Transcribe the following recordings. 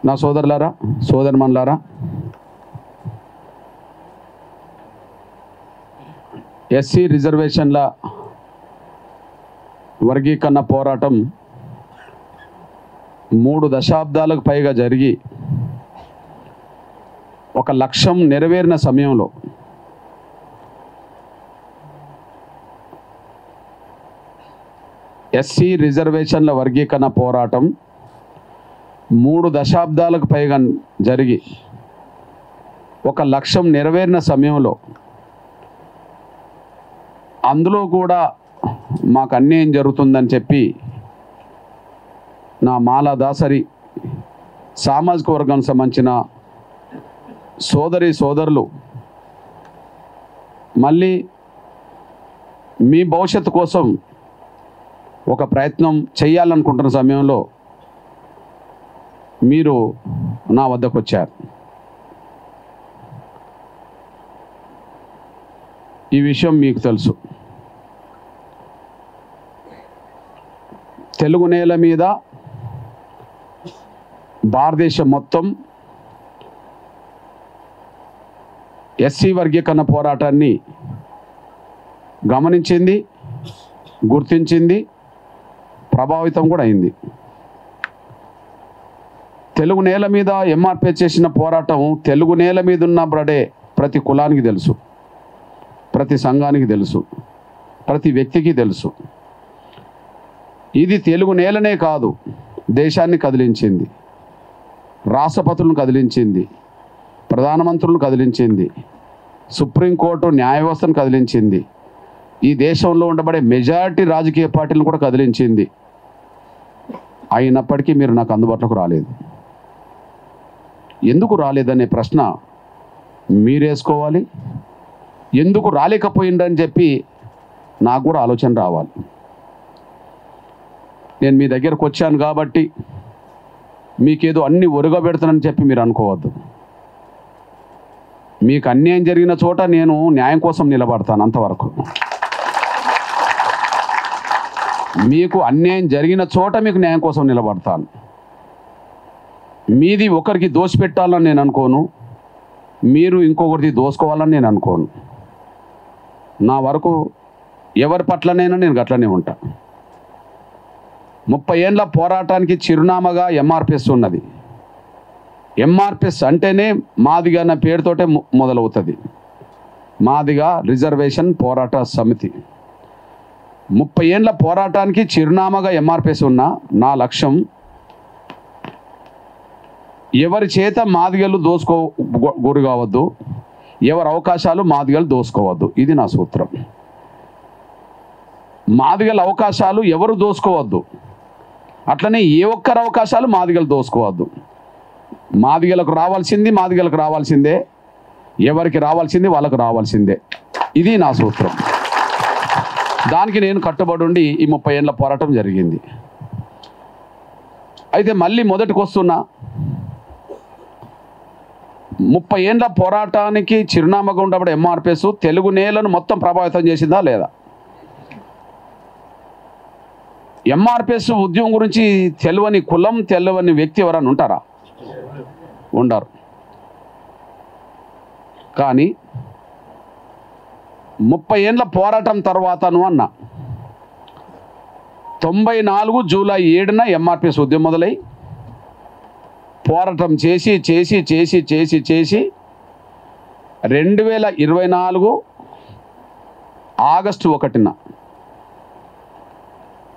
నా సోదరులారా, సోదరిమణులారా, ఎస్సీ రిజర్వేషన్ల వర్గీకరణ పోరాటం 3 దశాబ్దాలకు పైగా జరిగి ఒక లక్ష్యం నెరవేరిన సమయంలో ఎస్సీ రిజర్వేషన్ల వర్గీకరణ పోరాటం 3 దశాబ్దాలకు పైగా జరిగి ఒక లక్ష్యం నెరవేరిన సమయంలో అందులో కూడా మాకు అన్యాయం జరుగుతుందని చెప్పి నా మాలా దాసరి సామాజిక వర్గానికి సంబంధించిన సోదరులు మళ్ళీ మీ భవిష్యత్తు కోసం ఒక ప్రయత్నం చేయాలనుకుంటున్న సమయంలో మీరు నా వద్దకు వచ్చారు. ఈ విషయం మీకు తెలుసు. తెలుగు నేల మీద భారతదేశం మొత్తం ఎస్సీ వర్గీకరణ పోరాటాన్ని గమనించింది, గుర్తించింది, ప్రభావితం కూడా అయింది. తెలుగు నేల మీద ఎంఆర్పీ చేసిన పోరాటం తెలుగు నేల మీద ఉన్న ప్రతి కులానికి తెలుసు, ప్రతి సంఘానికి తెలుసు, ప్రతి వ్యక్తికి తెలుసు. ఇది తెలుగు నేలనే కాదు, దేశాన్ని కదిలించింది, రాష్ట్రపతులను కదిలించింది, ప్రధానమంత్రులను కదిలించింది, సుప్రీంకోర్టు న్యాయ వ్యవస్థను కదిలించింది, ఈ దేశంలో ఉండబడే మెజారిటీ రాజకీయ పార్టీలను కూడా కదిలించింది. అయినప్పటికీ మీరు నాకు అందుబాటులోకి రాలేదు. ఎందుకు రాలేదనే ప్రశ్న మీరేసుకోవాలి. ఎందుకు రాలేకపోయిందని చెప్పి నాకు కూడా ఆలోచన రావాలి. నేను మీ దగ్గరకు వచ్చాను కాబట్టి మీకేదో అన్ని ఒరుగబెడతానని చెప్పి మీరు అనుకోవద్దు. మీకు అన్యాయం జరిగిన చోట నేను న్యాయం కోసం నిలబడతాను, అంతవరకు. మీకు అన్యాయం జరిగిన చోట మీకు న్యాయం కోసం నిలబడతాను. మీది ఒకరికి దోసిపెట్టాలని నేను అనుకోను, మీరు ఇంకొకరిది దోసుకోవాలని నేను అనుకోను. నా వరకు ఎవరి పట్లనైనా నేను గట్లనే ఉంటా. 30 ఏళ్ళ పోరాటానికి చిరునామాగా ఎంఆర్పిఎస్ ఉన్నది. ఎంఆర్పిఎస్ అంటేనే మాదిగా అన్న పేరుతోటే మొదలవుతుంది. మాదిగా రిజర్వేషన్ పోరాట సమితి. 30 ఏళ్ళ పోరాటానికి చిరునామాగా ఎంఆర్పిఎస్ ఉన్న నా లక్ష్యం ఎవరి చేత మాదిగలు గురి కావద్దు, ఎవరి అవకాశాలు మాదిగలు దోసుకోవద్దు. ఇది నా సూత్రం. మాదిగల అవకాశాలు ఎవరు దోసుకోవద్దు, అట్లనే ఏ ఒక్కరి అవకాశాలు మాదిగలు దోసుకోవద్దు. మాదిగలకు రావాల్సింది మాదిగలకు రావాల్సిందే, ఎవరికి రావాల్సింది వాళ్ళకు రావాల్సిందే. ఇది నా సూత్రం. దానికి నేను కట్టుబడి ఉండి ఈ 30 ఏళ్ళ పోరాటం జరిగింది. అయితే మళ్ళీ మొదటికి వస్తున్నా, 30 ఏళ్ళ పోరాటానికి చిరునామాగా ఉండబడే ఎంఆర్పిఎస్ తెలుగు నేలను మొత్తం ప్రభావితం చేసిందా లేదా? ఎంఆర్పిఎస్ ఉద్యమం గురించి తెలియని కులం, తెలియని వ్యక్తి ఎవరైనా ఉంటారా? ఉండరు. కానీ 30 ఏళ్ళ పోరాటం తర్వాతను అన్న 94 జూలై 7న ఎంఆర్పిఎస్ ఉద్యమం మొదలై పోరాటం చేసి 2024 ఆగస్టు 1న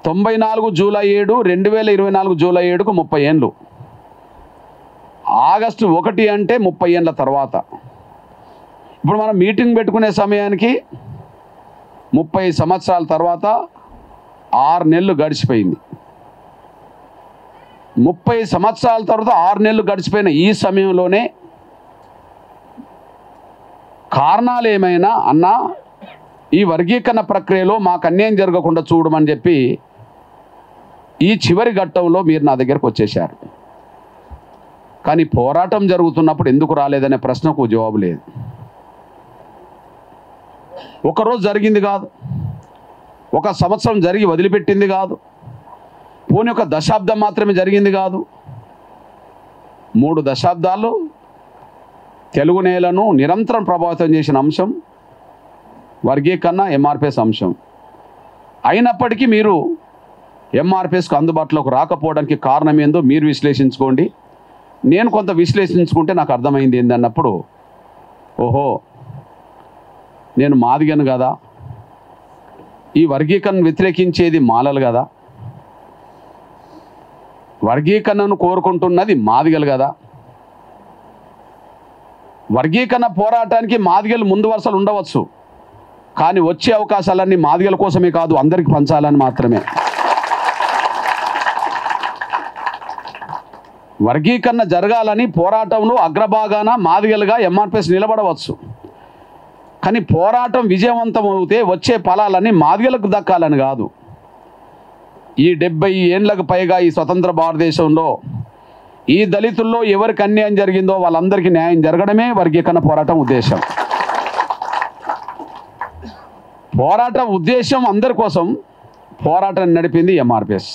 94 జూలై 7, 2024 జూలై 7కు 30 ఏళ్ళు. ఆగస్టు 1 అంటే 30 ఏళ్ళ తర్వాత. ఇప్పుడు మనం మీటింగ్ పెట్టుకునే సమయానికి 30 సంవత్సరాల తర్వాత 6 నెలలు గడిచిపోయింది. 30 సంవత్సరాల తర్వాత 6 నెలలు గడిచిపోయిన ఈ సమయంలోనే కారణాలు ఏమైనా అన్నా ఈ వర్గీకరణ ప్రక్రియలో మాకు అన్యాయం జరగకుండా చూడమని చెప్పి ఈ చివరి ఘట్టంలో మీరు నా దగ్గరకు వచ్చేశారు. కానీ పోరాటం జరుగుతున్నప్పుడు ఎందుకు రాలేదనే ప్రశ్నకు జవాబు లేదు. ఒకరోజు జరిగింది కాదు, ఒక సంవత్సరం జరిగి వదిలిపెట్టింది కాదు, పోనీ ఒక దశాబ్దం మాత్రమే జరిగింది కాదు. 3 దశాబ్దాలు తెలుగు నేలను నిరంతరం ప్రభావితం చేసిన అంశం వర్గీకరణ, ఎంఆర్పిఎస్ అంశం. అయినప్పటికీ మీరు ఎంఆర్పిఎస్కు అందుబాటులోకి రాకపోవడానికి కారణం ఏందో మీరు విశ్లేషించుకోండి. నేను కొంత విశ్లేషించుకుంటే నాకు అర్థమైంది ఏందన్నప్పుడు, ఓహో నేను మాదిగను కదా, ఈ వర్గీకరణ వ్యతిరేకించేది మాలలు కదా, వర్గీకరణను కోరుకుంటున్నది మాదిగలు కదా, వర్గీకరణ పోరాటానికి మాదిగలు ముందు వరుసలు ఉండవచ్చు, కానీ వచ్చే అవకాశాలన్నీ మాదిగల కోసమే కాదు, అందరికి పంచాలని మాత్రమే. వర్గీకరణ జరగాలని పోరాటంలో అగ్రభాగాన మాదిగలుగా ఎంఆర్పిఎస్ నిలబడవచ్చు, కానీ పోరాటం విజయవంతం అవుతే వచ్చే ఫలాలన్నీ మాదిగలకు దక్కాలని కాదు. ఈ 70 ఏళ్ళకు పైగా ఈ స్వతంత్ర భారతదేశంలో ఈ దళితుల్లో ఎవరికి అన్యాయం జరిగిందో వాళ్ళందరికీ న్యాయం జరగడమే వర్గీకరణ పోరాటం ఉద్దేశం. పోరాటం ఉద్దేశం అందరి కోసం పోరాటం నడిపింది ఎంఆర్పిఎస్.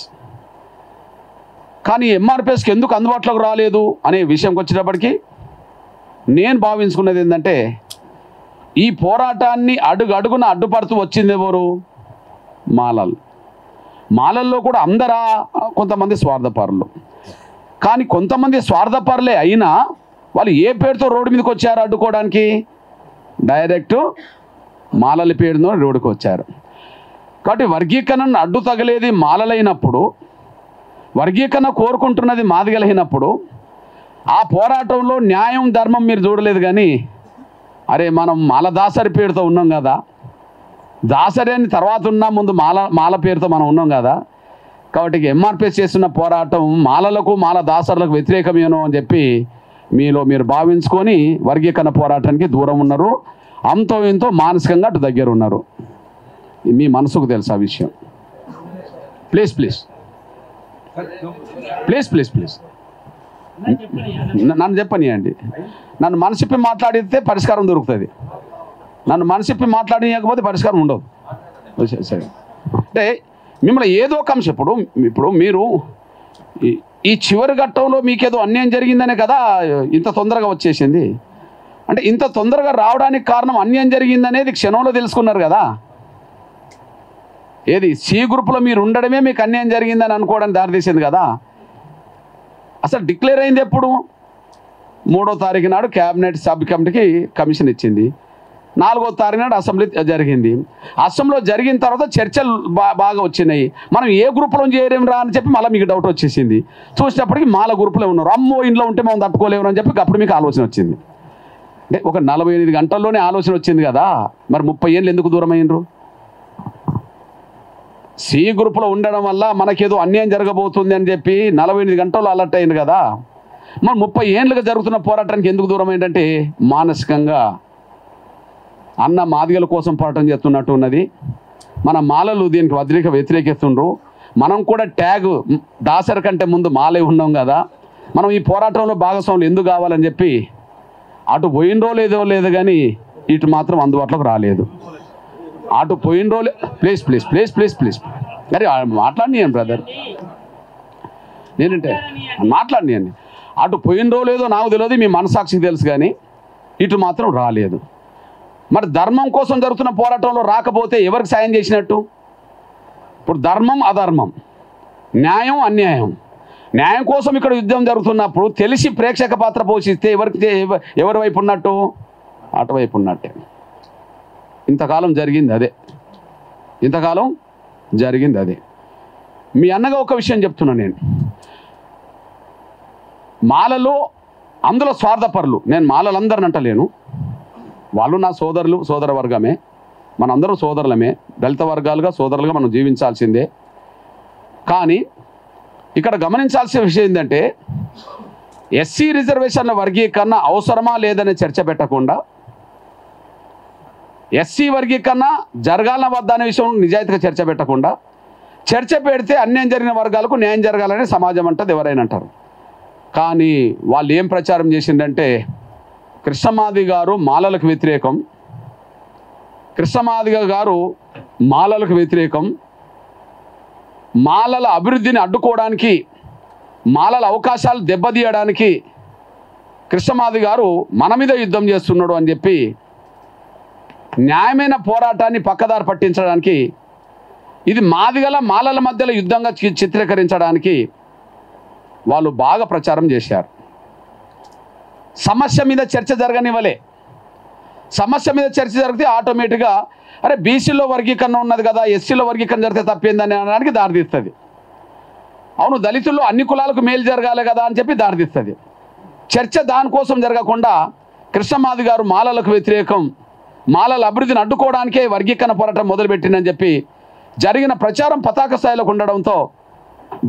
కానీ ఎంఆర్పిఎస్కి ఎందుకు అందుబాటులోకి రాలేదు అనే విషయంకి వచ్చేటప్పటికి నేను భావించుకున్నది ఏంటంటే, ఈ పోరాటాన్ని అడుగున అడ్డుపడుతూ వచ్చింది ఎవరు? మాలలు. మాలల్లో కూడా అందరా? కొంతమంది స్వార్థపరులు. కానీ కొంతమంది స్వార్థపరులే అయినా వాళ్ళు ఏ పేరుతో రోడ్డు మీదకి వచ్చారు అడ్డుకోవడానికి? డైరెక్ట్ మాలల పేరుతో రోడ్డుకు వచ్చారు. కాబట్టి వర్గీకరణను అడ్డు తగలేది మాలలైనప్పుడు, వర్గీకరణ కోరుకుంటున్నది మాదిగలైనప్పుడు, ఆ పోరాటంలో న్యాయం ధర్మం మీరు చూడలేదు. కానీ అరే మనం మాల దాసరి పేరుతో ఉన్నాం కదా, దాసరి అని తర్వాత ఉన్నా ముందు మాల పేరుతో మనం ఉన్నాం కదా, కాబట్టి ఎంఆర్పిఎస్ చేస్తున్న పోరాటం మాలలకు మాల దాసరులకు వ్యతిరేకమేనో అని చెప్పి మీరు భావించుకొని వర్గీకరణ పోరాటానికి దూరం ఉన్నారు. అంతో ఇంతో మానసికంగా అటు దగ్గర ఉన్నారు. మీ మనసుకు తెలుసు ఆ విషయం. Please please please please please నన్ను చెప్పనియండి. నన్ను మనసిప్పి మాట్లాడితే పరిష్కారం దొరుకుతుంది. నన్ను మనసిప్పి మాట్లాడకపోతే పరిష్కారం ఉండదు. సరే, అంటే మిమ్మల్ని ఏదో ఒక అంశం ఇప్పుడు మీరు ఈ చివరి ఘట్టంలో మీకేదో అన్యాయం జరిగిందనే కదా ఇంత తొందరగా వచ్చేసింది. అంటే ఇంత తొందరగా రావడానికి కారణం అన్యాయం జరిగిందనేది క్షణంలో తెలుసుకున్నారు కదా. ఏది సి గ్రూప్లో మీరు ఉండడమే మీకు అన్యాయం జరిగిందని అనుకోవడానికి దారితీసింది కదా. అసలు డిక్లేర్ అయింది ఎప్పుడు? 3వ తారీఖు నాడు క్యాబినెట్ సబ్ కమిటీకి కమిషన్ ఇచ్చింది. 4వ తారీఖు నాడు అసెంబ్లీ జరిగింది. అసెంబ్లీలో జరిగిన తర్వాత చర్చలు బాగా వచ్చినాయి. మనం ఏ గ్రూప్లో చేయలేం రా అని చెప్పి మళ్ళీ మీకు డౌట్ వచ్చేసింది. చూసినప్పటికీ మాల గ్రూప్లో ఉన్నారు. అమ్మో ఇంట్లో ఉంటే మనం తట్టుకోలేము అని చెప్పి అప్పుడు మీకు ఆలోచన వచ్చింది. అంటే ఒక 48 గంటల్లోనే ఆలోచన వచ్చింది కదా. మరి 30 ఏళ్ళు ఎందుకు దూరం అయినరు? సి గ్రూప్లో ఉండడం వల్ల మనకేదో అన్యాయం జరగబోతుంది అని చెప్పి 48 గంటల్లో అలర్ట్ అయింది కదా. మరి 30 ఏళ్ళుగా జరుగుతున్న పోరాటానికి ఎందుకు దూరం ఏంటంటే, మానసికంగా అన్న మాదిగల కోసం పోరాటం చేస్తున్నట్టు ఉన్నది. మన మాలలు దీనికి వ్యతిరేకిస్తుండ్రు. మనం కూడా ట్యాగ్ దాసరి కంటే ముందు మాలే ఉన్నాం కదా, మనం ఈ పోరాటంలో భాగస్వాములు ఎందుకు కావాలని చెప్పి అటు పోయినరో లేదు కానీ ఇటు మాత్రం అందుబాటులోకి రాలేదు. అటు పోయిన రోజు please please please please please అరే మాట్లాడినాను బ్రదర్, నేనంటే మాట్లాడినాను. అటు పోయిన రోజు లేదో నాకు తెలియదు, మీ మనసాక్షికి తెలుసు, కానీ ఇటు మాత్రం రాలేదు. మరి ధర్మం కోసం జరుగుతున్న పోరాటంలో రాకపోతే ఎవరికి సాయం చేసినట్టు? ఇప్పుడు ధర్మం అధర్మం, న్యాయం అన్యాయం, న్యాయం కోసం ఇక్కడ యుద్ధం జరుగుతున్నప్పుడు తెలిసి ప్రేక్షక పాత్ర పోషిస్తే ఎవరి వైపు ఉన్నట్టు? అటువైపు ఉన్నట్టే. ఇంతకాలం జరిగింది అదే, ఇంతకాలం జరిగింది అదే. మీ అన్నగా ఒక విషయం చెప్తున్నా నేను, మాలలో అందులో స్వార్థపరులు, నేను మాలలందరిని అంటలేను, వాళ్ళు నా సోదర వర్గమే, మనందరం సోదరులమే, దళిత వర్గాలుగా సోదరులుగా మనం జీవించాల్సిందే. కానీ ఇక్కడ గమనించాల్సిన విషయం ఏంటంటే, ఎస్సీ రిజర్వేషన్ల వర్గీకరణ అవసరమా లేదనే చర్చ పెట్టకుండా, ఎస్సీ వర్గీకరణ జరగాలన వద్ద అనే విషయం నిజాయితీగా చర్చ పెట్టకుండా, చర్చ పెడితే అన్యాయం జరిగిన వర్గాలకు న్యాయం జరగాలని సమాజం అంటది, ఎవరైనా అంటారు. కానీ వాళ్ళు ఏం ప్రచారం చేసిందంటే, కృష్ణమాది గారు మాలలకు వ్యతిరేకం, కృష్ణమాది గారు మాలలకు వ్యతిరేకం, మాలల అభివృద్ధిని అడ్డుకోవడానికి, మాలల అవకాశాలు దెబ్బతీయడానికి కృష్ణమాది గారు మన మీద యుద్ధం చేస్తున్నాడు అని చెప్పి న్యాయమైన పోరాటాన్ని పక్కదారి పట్టించడానికి, ఇది మాదిగల మాలల మధ్యలో యుద్ధంగా చిత్రీకరించడానికి వాళ్ళు బాగా ప్రచారం చేశారు. సమస్య మీద చర్చ జరగనివ్వలే. సమస్య మీద చర్చ జరిగితే ఆటోమేటిక్గా అరే బీసీలో వర్గీకరణ ఉన్నది కదా, ఎస్సీలో వర్గీకరణ జరిగితే తప్పేందని అనడానికి దారితీస్తుంది. అవును, దళితుల్లో అన్ని కులాలకు మేలు జరగాలి కదా అని చెప్పి దారితీస్తుంది. చర్చ దానికోసం జరగకుండా కృష్ణమాది గారు మాలలకు వ్యతిరేకం, మాలల అభివృద్ధిని అడ్డుకోవడానికే వర్గీకరణ పోరాటం మొదలుపెట్టిందని చెప్పి జరిగిన ప్రచారం పతాక స్థాయిలోకి ఉండడంతో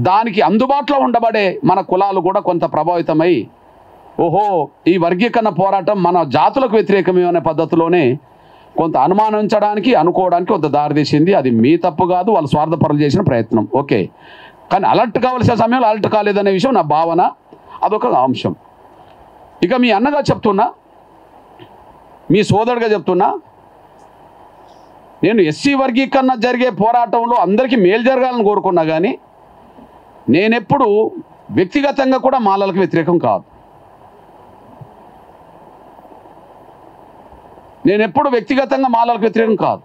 దానికి అందుబాటులో ఉండబడే మన కులాలు కూడా కొంత ప్రభావితమై, ఓహో ఈ వర్గీకరణ పోరాటం మన జాతులకు వ్యతిరేకమే అనే పద్ధతిలోనే కొంత అనుమానించడానికి అనుకోవడానికి కొంత దారితీసింది. అది మీ తప్పు కాదు, వాళ్ళు స్వార్థపరులు చేసిన ప్రయత్నం. ఓకే, కానీ అలర్ట్ కావాల్సిన సమయంలో అలర్ట్ కాలేదనే విషయం నా భావన, అదొక అంశం. ఇక మీ అన్నగా చెప్తున్నా, మీ సోదరుడిగా చెప్తున్నా, నేను ఎస్సీ వర్గీకరణ జరిగే పోరాటంలో అందరికీ మేలు జరగాలని కోరుకున్నా, కానీ నేనెప్పుడు వ్యక్తిగతంగా కూడా మాలలకు వ్యతిరేకం కాదు. నేనెప్పుడు వ్యక్తిగతంగా మాలలకు వ్యతిరేకం కాదు.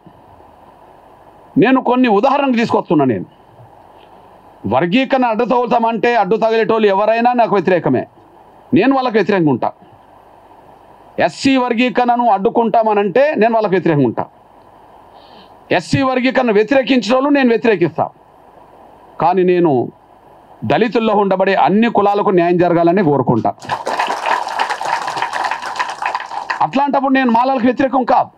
నేను కొన్ని ఉదాహరణలు తీసుకొస్తున్నా. నేను వర్గీకరణ అడ్డు తగులుతామంటే అడ్డు తగిలేటోళ్ళు ఎవరైనా నాకు వ్యతిరేకమే, నేను వాళ్ళకి వ్యతిరేకంగా ఉంటా. ఎస్సీ వర్గీకరణను అడ్డుకుంటామనంటే నేను వాళ్ళకి వ్యతిరేకంగా ఉంటా. ఎస్సీ వర్గీకరణ వ్యతిరేకించిన వాళ్ళు నేను వ్యతిరేకిస్తా. కానీ నేను దళితుల్లో ఉండబడే అన్ని కులాలకు న్యాయం జరగాలని కోరుకుంటా. అట్లాంటప్పుడు నేను మాలలకు వ్యతిరేకం కాదు.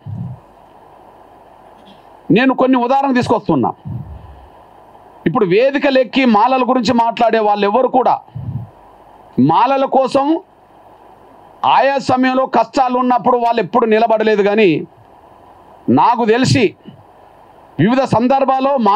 నేను కొన్ని ఉదాహరణలు తీసుకొస్తున్నా. ఇప్పుడు వేదికలెక్కి మాలల గురించి మాట్లాడే వాళ్ళు ఎవరు కూడా మాలల కోసం ఆయా సమయంలో కష్టాలు ఉన్నప్పుడు వాళ్ళు ఎప్పుడు నిలబడలేదు. కానీ నాకు తెలిసి వివిధ సందర్భాల్లో